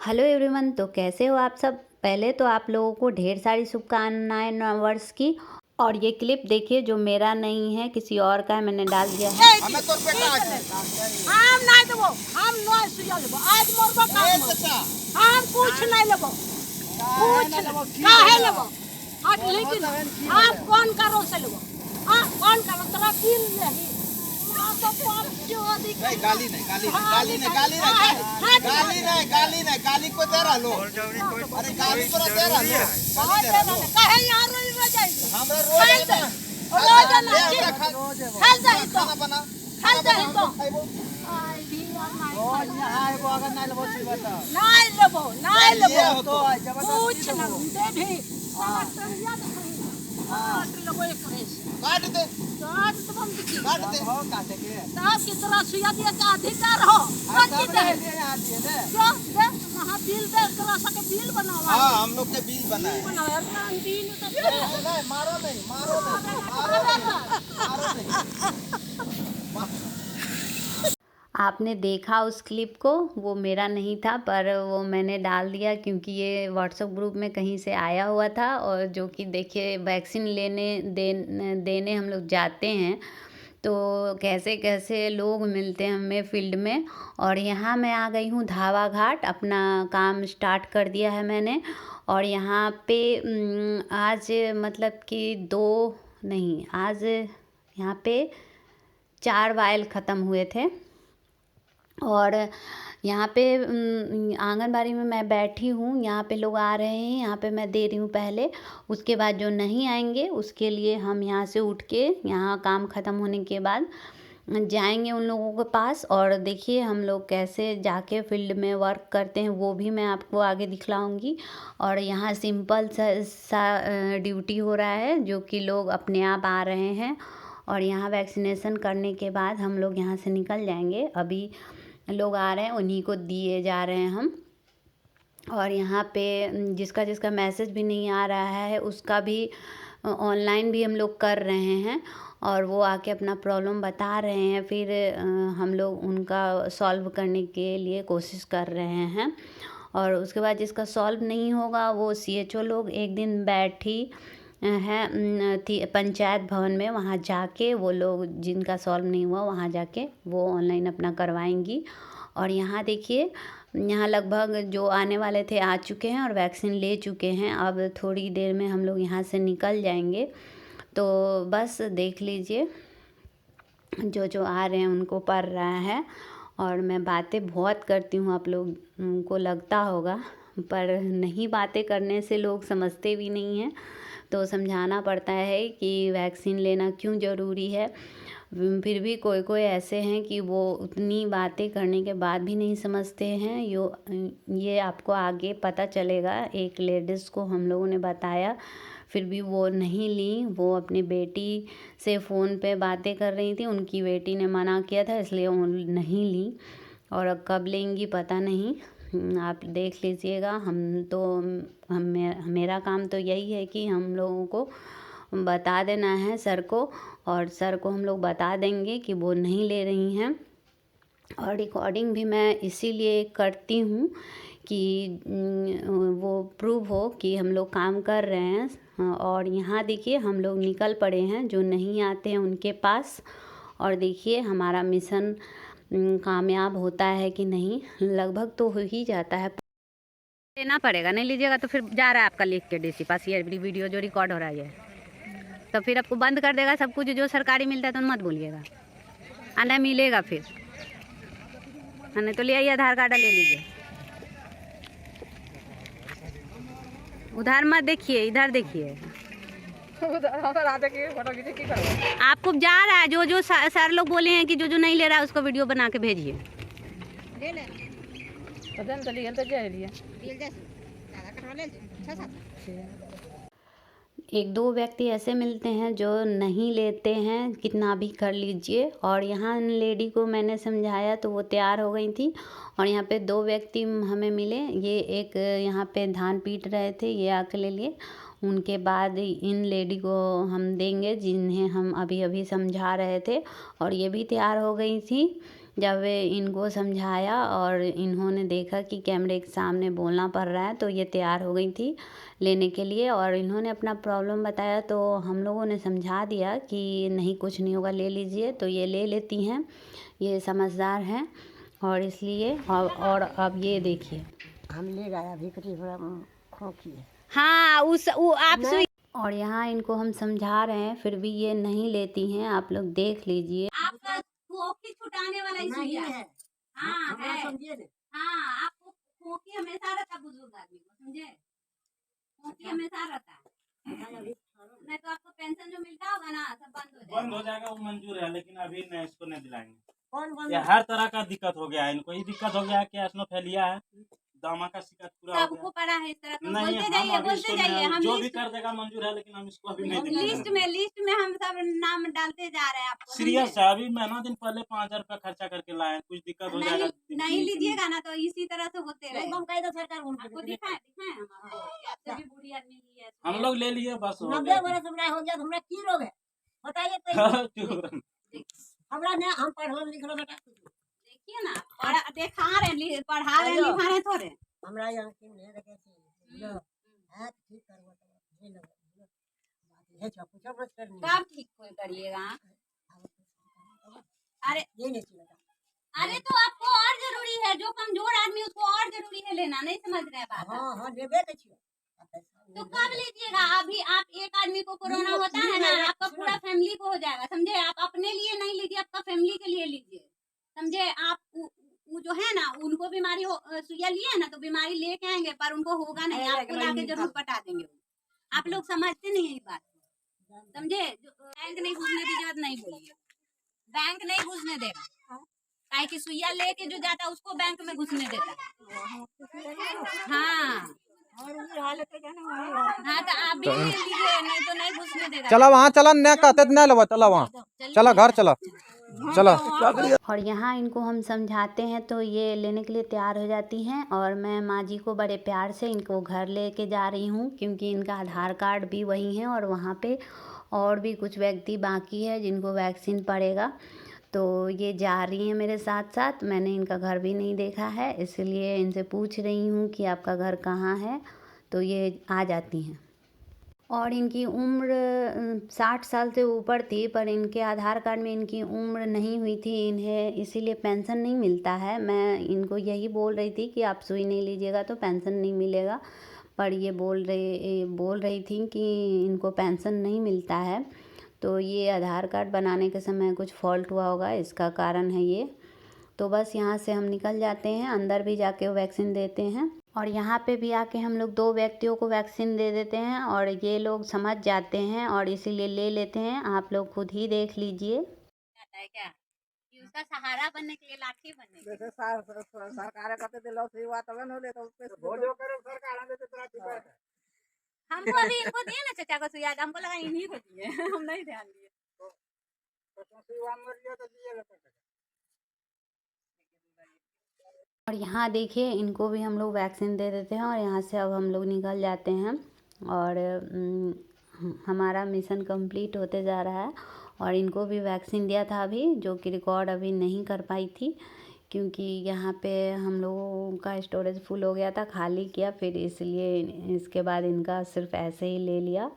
Hello everyone. तो कैसे हो आप सब। पहले तो आप लोगों को ढेर सारी शुभकामनाएं नववर्ष की। और ये क्लिप देखिए जो मेरा नहीं है किसी और का है, मैंने डाल दिया है। हम नहीं देबो, हम नहीं सुया लेबो, आज मोरबो काम हम कुछ नहीं लेबो, कुछ काहे लेबो। आज लेकिन आप कौन करो से लेबो, हां कौन करो तोरा दिल नहीं तो पाप जो अधिक नहीं गाली नहीं गाली को दे रहा लो। अरे गाली को दे रहा लो काहे यार रोई जाएगी हमरा रोज रोज खाल जाई तो खाना बना खाल जाई तो आई भी और नहीं एगो अगर नहीं लेबो सी बता नहीं लेबो तो कुछ नहीं दे भी टमाटर याद करी हां लेबो एक रेस काट दे काट दे हो काटे के साहब की तरह सुया दिया का अधिकार हो काट दे यहां दिए दे जो दे वहां बिल दे करा सके बिल बनावा। हां हम लोग के बिल बनाए बनाओ यार बिल तो नहीं मारो आपने देखा उस क्लिप को, वो मेरा नहीं था पर वो मैंने डाल दिया क्योंकि ये व्हाट्सएप ग्रुप में कहीं से आया हुआ था। और जो कि देखिए वैक्सीन देने हम लोग जाते हैं तो कैसे कैसे लोग मिलते हैं हमें फील्ड में। और यहाँ मैं आ गई हूँ धावा घाट, अपना काम स्टार्ट कर दिया है मैंने। और यहाँ पे आज मतलब कि आज यहाँ पे 4 वायल ख़त्म हुए थे। और यहाँ पे आंगनबाड़ी में मैं बैठी हूँ, यहाँ पे लोग आ रहे हैं, यहाँ पे मैं दे रही हूँ पहले। उसके बाद जो नहीं आएंगे उसके लिए हम यहाँ से उठ के यहाँ काम ख़त्म होने के बाद जाएंगे उन लोगों के पास। और देखिए हम लोग कैसे जाके फील्ड में वर्क करते हैं वो भी मैं आपको आगे दिखलाऊंगी। और यहाँ सिंपल सा ड्यूटी हो रहा है जो कि लोग अपने आप आ रहे हैं। और यहाँ वैक्सीनेशन करने के बाद हम लोग यहाँ से निकल जाएंगे। अभी लोग आ रहे हैं उन्हीं को दिए जा रहे हैं हम। और यहाँ पे जिसका मैसेज भी नहीं आ रहा है उसका भी ऑनलाइन भी हम लोग कर रहे हैं। और वो आके अपना प्रॉब्लम बता रहे हैं, फिर हम लोग उनका सॉल्व करने के लिए कोशिश कर रहे हैं। और उसके बाद जिसका सॉल्व नहीं होगा वो CHO लोग एक दिन बैठी है पंचायत भवन में, वहाँ जाके वो लोग जिनका सॉल्व नहीं हुआ वहाँ जाके वो ऑनलाइन अपना करवाएंगी। और यहाँ देखिए यहाँ लगभग जो आने वाले थे आ चुके हैं और वैक्सीन ले चुके हैं। अब थोड़ी देर में हम लोग यहाँ से निकल जाएंगे। तो बस देख लीजिए जो आ रहे हैं उनको पड़ रहा है। और मैं बातें बहुत करती हूँ, आप लोग को लगता होगा, पर नहीं बातें करने से लोग समझते भी नहीं हैं। तो समझाना पड़ता है कि वैक्सीन लेना क्यों ज़रूरी है। फिर भी कोई ऐसे हैं कि वो उतनी बातें करने के बाद भी नहीं समझते हैं। ये आपको आगे पता चलेगा। एक लेडीज़ को हम लोगों ने बताया, फिर भी वो नहीं ली। वो अपनी बेटी से फ़ोन पे बातें कर रही थी, उनकी बेटी ने मना किया था इसलिए वो नहीं ली। और अब कब लेंगी पता नहीं, आप देख लीजिएगा। मेरा काम तो यही है कि हम लोगों को बता देना है सर को, और सर को हम लोग बता देंगे कि वो नहीं ले रही हैं। और रिकॉर्डिंग भी मैं इसीलिए करती हूँ कि वो प्रूव हो कि हम लोग काम कर रहे हैं। और यहाँ देखिए हम लोग निकल पड़े हैं, जो नहीं आते हैं उनके पास। और देखिए हमारा मिशन कामयाब होता है कि नहीं, लगभग तो हो ही जाता है। लेना पड़ेगा, नहीं लीजिएगा तो फिर जा रहा है आपका लिख के DC पास ये वीडियो जो रिकॉर्ड हो रहा है, तो फिर आपको बंद कर देगा सब कुछ। जो सरकारी मिलता है तो मत भूलिएगा, आना मिलेगा फिर, नहीं तो ले आइए आधार कार्ड ले लीजिए। उधर मत देखिए, इधर देखिए। आपको जा रहा है जो सर लोग बोले हैं कि जो नहीं ले रहा है उसको वीडियो बना के भेजिए। एक दो व्यक्ति ऐसे मिलते हैं जो नहीं लेते हैं, कितना भी कर लीजिए। और यहाँ लेडी को मैंने समझाया तो वो तैयार हो गई थी। और यहाँ पे 2 व्यक्ति हमें मिले, ये एक यहाँ पे धान पीट रहे थे, ये आके ले लिए। उनके बाद इन लेडी को हम देंगे जिन्हें हम अभी अभी समझा रहे थे। और ये भी तैयार हो गई थी जब इनको समझाया और इन्होंने देखा कि कैमरे के सामने बोलना पड़ रहा है, तो ये तैयार हो गई थी लेने के लिए। और इन्होंने अपना प्रॉब्लम बताया तो हम लोगों ने समझा दिया कि नहीं कुछ नहीं होगा, ले लीजिए। तो ये ले लेती हैं, ये समझदार हैं और इसलिए। और अब ये देखिए हम ले गए अभी करीब खोखी है। हाँ वो आप और यहाँ इनको हम समझा रहे हैं फिर भी ये नहीं लेती हैं। आप लोग देख लीजिए। आपका खोखी छुटाने वाला ही नहीं सुइया है। हाँ हमरा है। समझिए ने। हाँ आपको खोखी हमेशा रहता बुजुर्ग आदमी को, समझे? खोखी हमेशा रहता है। नहीं तो आपको पेंशन जो मिलता होगा ना सब बंद हो जाएगा। वो मंजूर है लेकिन अभी नहीं, इसको नहीं दिलाएंगे। कौन ये हर तरह का दिक्कत हो गया है इनको। ये दिक्कत हो गया है कि एस्नोफेलिया है, दामा का शिकायत पूरा हो सबको गया। पड़ा है इस तरह का। नहीं बोलते हम जाइए अभी बोलते इसको जाइए। हम जो भी कर देगा मंजूर है, लेकिन हम इसको अभी नहीं देंगे। लिस्ट में हम सब नाम डालते जा रहे हैं आपको। सीरियस है, अभी महीना दिन पहले 5,000 रुपया खर्चा करके लाए, कुछ दिक्कत हो जाएगा। नहीं लीजिएगा ना तो इसी तरह से होते रहे। एकदम कह दो सरकार आपको दिखाएं हम आपको। आपसे भी बूढ़ी आदमी ली है। हम लोग ले लिए बस हो 90 गया। बरस हमरा हो गया, हमरा की रोग है बताइए तो। हमरा ने हम पढ़ल लिखल बेटा। देखिए ना देखा रहे पढ़ा रहे लिखा रहे थोड़े। हमरा यहाँ की नहीं देखे थी लो है ठीक करवा तो ये लो बात है जो कुछ मत करनी। कब ठीक कोई करिएगा? अरे ये नहीं चलेगा। अरे तो आपको और जरूरी है, जो कमजोर आदमी उसको और जरूरी है लेना, नहीं समझ रहे बात? हाँ लेबे के छियो। तो कब लीजिएगा? अभी आप एक आदमी को कोरोना होता है ना, आपका पूरा फैमिली को हो जाएगा, समझे? आप अपने लिए नहीं लीजिए, आपका फैमिली के लिए लीजिए, समझे? आप वो जो है ना उनको बीमारी हो सुइया लिए ना तो बीमारी लेके आएंगे पर उनको होगा नहीं, आपको लाके जरूर बता देंगे। आप लोग समझते नहीं है इस बात को, समझे? बैंक नहीं घुसने की जरूरत नहीं बोलिए, बैंक नहीं घुसने देगा। काहे कि सुइया लेके जो जाता है उसको बैंक में घुसने देता है। हाँ हाँ तो आप भी ले लीजिए, नहीं तो नहीं घुसने देगा। चला वहाँ चला नहीं कहते नहीं लेवा, चला वहाँ चला घर चला चला। और यहाँ इनको हम समझाते हैं तो ये लेने के लिए तैयार हो जाती हैं। और मैं माँ जी को बड़े प्यार से इनको घर लेके जा रही हूँ क्योंकि इनका आधार कार्ड भी वही है और वहाँ पे और भी कुछ व्यक्ति बाकी है जिनको वैक्सीन पड़ेगा। तो ये जा रही हैं मेरे साथ साथ। मैंने इनका घर भी नहीं देखा है इसलिए इनसे पूछ रही हूँ कि आपका घर कहाँ है, तो ये आ जाती हैं। और इनकी उम्र 60 साल से ऊपर थी पर इनके आधार कार्ड में इनकी उम्र नहीं हुई थी, इन्हें इसीलिए पेंशन नहीं मिलता है। मैं इनको यही बोल रही थी कि आप सुई नहीं लीजिएगा तो पेंशन नहीं मिलेगा, पर ये बोल रही थी कि इनको पेंशन नहीं मिलता है। तो ये आधार कार्ड बनाने के समय कुछ फॉल्ट हुआ होगा, इसका कारण है ये। तो बस यहाँ से हम निकल जाते हैं, अंदर भी जाके वैक्सीन देते हैं। और यहाँ पे भी आके हम लोग 2 व्यक्तियों को वैक्सीन दे देते हैं और ये लोग समझ जाते हैं और इसीलिए ले लेते हैं। आप लोग खुद ही देख लीजिए। क्या कि उसका सहारा बनने के लिए लाठी बनने के लिए। जैसे सरकार कहते थे लो सही बात है ना ले तो भोजो करे सरकार आने से तेरा ठीक है। हमको अभी इनको दिए ना चाचा को सुइया, हमको लगा इन्हीं को दिए। हम नहीं ध्यान दिए। तो सुई मर गया तो दिए लेते। और यहाँ देखिए इनको भी हम लोग वैक्सीन दे देते हैं और यहाँ से अब हम लोग निकल जाते हैं। और हमारा मिशन कंप्लीट होते जा रहा है। और इनको भी वैक्सीन दिया था अभी, जो कि रिकॉर्ड अभी नहीं कर पाई थी क्योंकि यहाँ पे हम लोगों का स्टोरेज फुल हो गया था, खाली किया फिर, इसलिए इसके बाद इनका सिर्फ ऐसे ही ले लिया।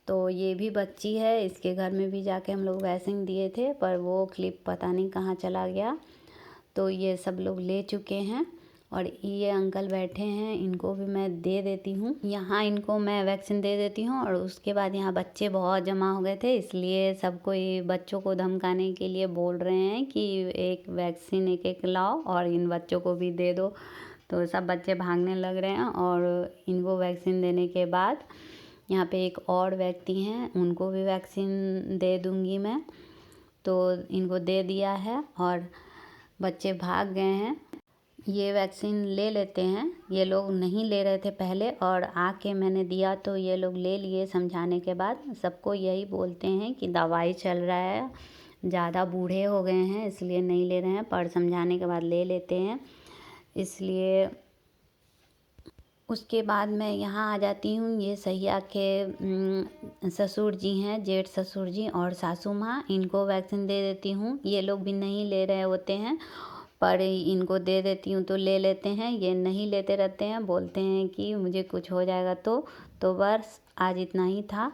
तो ये भी बच्ची है, इसके घर में भी जाके हम लोग वैक्सीन दिए थे पर वो क्लिप पता नहीं कहाँ चला गया। तो ये सब लोग ले चुके हैं और ये अंकल बैठे हैं, इनको भी मैं दे देती हूँ। यहाँ इनको मैं वैक्सीन दे देती हूँ और उसके बाद यहाँ बच्चे बहुत जमा हो गए थे इसलिए सबको ये बच्चों को धमकाने के लिए बोल रहे हैं कि एक वैक्सीन एक लाओ और इन बच्चों को भी दे दो। तो सब बच्चे भागने लग रहे हैं और इनको वैक्सीन देने के बाद यहाँ पे एक और व्यक्ति हैं, उनको भी वैक्सीन दे दूँगी मैं। तो इनको दे दिया है और बच्चे भाग गए हैं। ये वैक्सीन ले लेते हैं, ये लोग नहीं ले रहे थे पहले और आके मैंने दिया तो ये लोग ले लिए। समझाने के बाद सबको यही बोलते हैं कि दवाई चल रहा है, ज़्यादा बूढ़े हो गए हैं इसलिए नहीं ले रहे हैं, पर समझाने के बाद ले लेते हैं। इसलिए उसके बाद मैं यहाँ आ जाती हूँ। ये सहिया के ससुर जी हैं, जेठ ससुर जी और सासू माँ, इनको वैक्सीन दे देती हूँ। ये लोग भी नहीं ले रहे होते हैं, पर इनको दे देती हूँ तो ले लेते हैं। ये नहीं लेते रहते हैं, बोलते हैं कि मुझे कुछ हो जाएगा तो बस आज इतना ही था।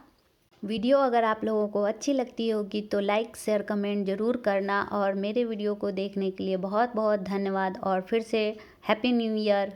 वीडियो अगर आप लोगों को अच्छी लगती होगी तो लाइक शेयर कमेंट ज़रूर करना, और मेरे वीडियो को देखने के लिए बहुत बहुत धन्यवाद, और फिर से हैप्पी न्यू ईयर।